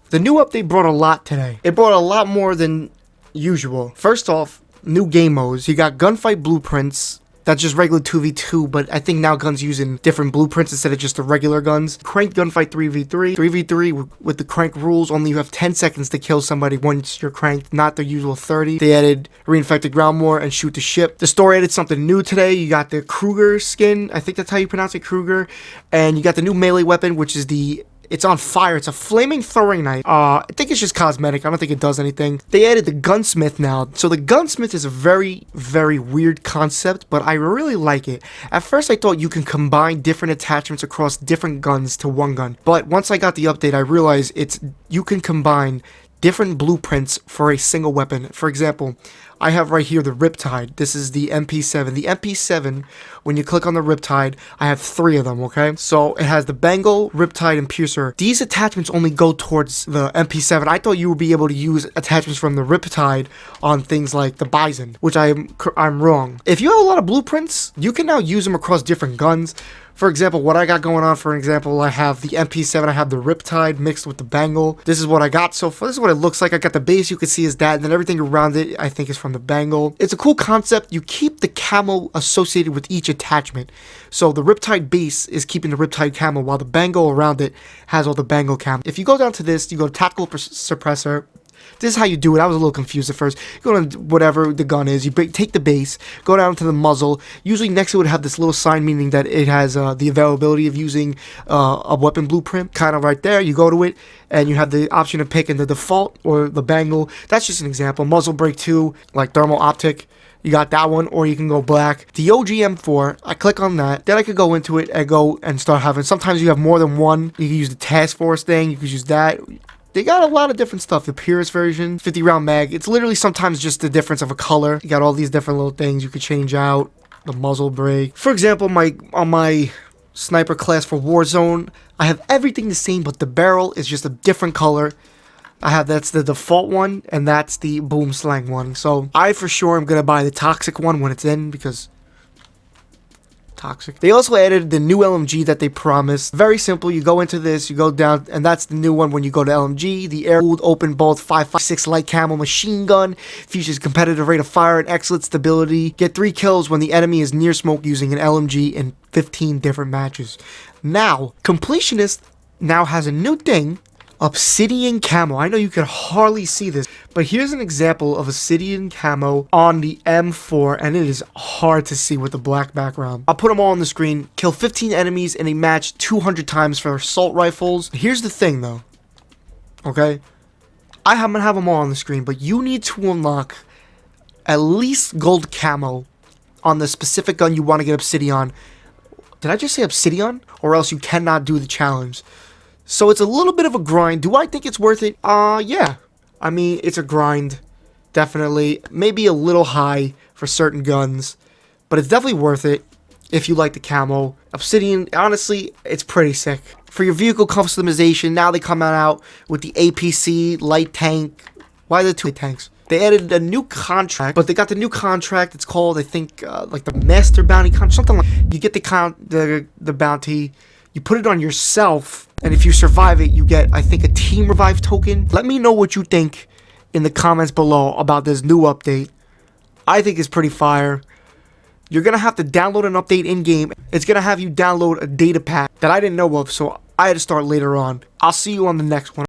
The new update brought a lot today. It brought a lot more than usual. First off, new game modes. You got gunfight blueprints. That's just regular 2v2, but I think now guns using different blueprints instead of just the regular guns. Cranked gunfight 3v3. 3v3 with the crank rules, only you have 10 seconds to kill somebody once you're cranked, not the usual 30. They added reinfected ground war and shoot the ship. The story added something new today. You got the Kruger skin. I think that's how you pronounce it, Kruger. And you got the new melee weapon, which is it's on fire. It's a flaming throwing knife. I think it's just cosmetic. I don't think it does anything. They added the gunsmith now. So the gunsmith is a very, very weird concept, but I really like it. At first, I thought you can combine different attachments across different guns to one gun. But once I got the update, I realized you can combine different blueprints for a single weapon. For example, I have right here the RIPTIDE. This is the MP7. The MP7, when you click on the RIPTIDE, I have 3 of them, okay? So it has the Bengal, RIPTIDE, and Piercer. These attachments only go towards the MP7. I thought you would be able to use attachments from the RIPTIDE on things like the Bison, which I'm wrong. If you have a lot of blueprints, you can now use them across different guns. For example, what I got going on, for example, I have the MP7, I have the RIPTIDE mixed with the Bengal. This is what I got so far. This is what it looks like. I got the base, you can see is that, and then everything around it, I think, is from the Bengal. It's a cool concept. You keep the camo associated with each attachment. So the RIPTIDE base is keeping the RIPTIDE camo, while the Bengal around it has all the Bengal camo. If you go down to this, you go to Tactical Suppressor. This is how you do it. I was a little confused at first. You go to whatever the gun is. You take the base, go down to the muzzle. Usually next to it would have this little sign meaning that it has the availability of using a weapon blueprint. Kind of right there. You go to it and you have the option of picking the default or the Bengal. That's just an example. Muzzle brake 2, like thermal optic. You got that one, or you can go black. The OGM4, I click on that. Then I could go into it and go and start having. Sometimes you have more than one. You can use the task force thing. You could use that. They got a lot of different stuff. The purest version, 50 round mag. It's literally sometimes just the difference of a color. You got all these different little things you could change out. The muzzle brake. For example, on my sniper class for Warzone, I have everything the same, but the barrel is just a different color. That's the default one, and that's the boom slang one. So I for sure am gonna buy the toxic one when it's in, because toxic. They also added the new LMG that they promised. Very simple. You go into this, you go down, and that's the new one when you go to LMG. The air-cooled open bolt 5.56 light camo machine gun features competitive rate of fire and excellent stability. Get 3 kills when the enemy is near smoke using an LMG in 15 different matches. Now, Completionist now has a new thing. Obsidian camo. I know you can hardly see this, but here's an example of obsidian camo on the M4, and it is hard to see with the black background. I'll put them all on the screen. Kill 15 enemies in a match 200 times for assault rifles. Here's the thing though, okay? I'm gonna have them all on the screen, but you need to unlock at least gold camo on the specific gun you want to get obsidian. Did I just say obsidian? Or else you cannot do the challenge. So it's a little bit of a grind. Do I think it's worth it? Yeah. I mean, it's a grind. Definitely. Maybe a little high for certain guns. But it's definitely worth it if you like the camo. Obsidian, honestly, it's pretty sick. For your vehicle customization, now they come out with the APC, light tank. Why the 2 tanks? They added a new contract, but they got the new contract. It's called, I think, like the Master Bounty contract. Something like you get the bounty. You put it on yourself, and if you survive it, you get, I think, a team revive token. Let me know what you think in the comments below about this new update. I think it's pretty fire. You're going to have to download an update in-game. It's going to have you download a data pack that I didn't know of, so I had to start later on. I'll see you on the next one.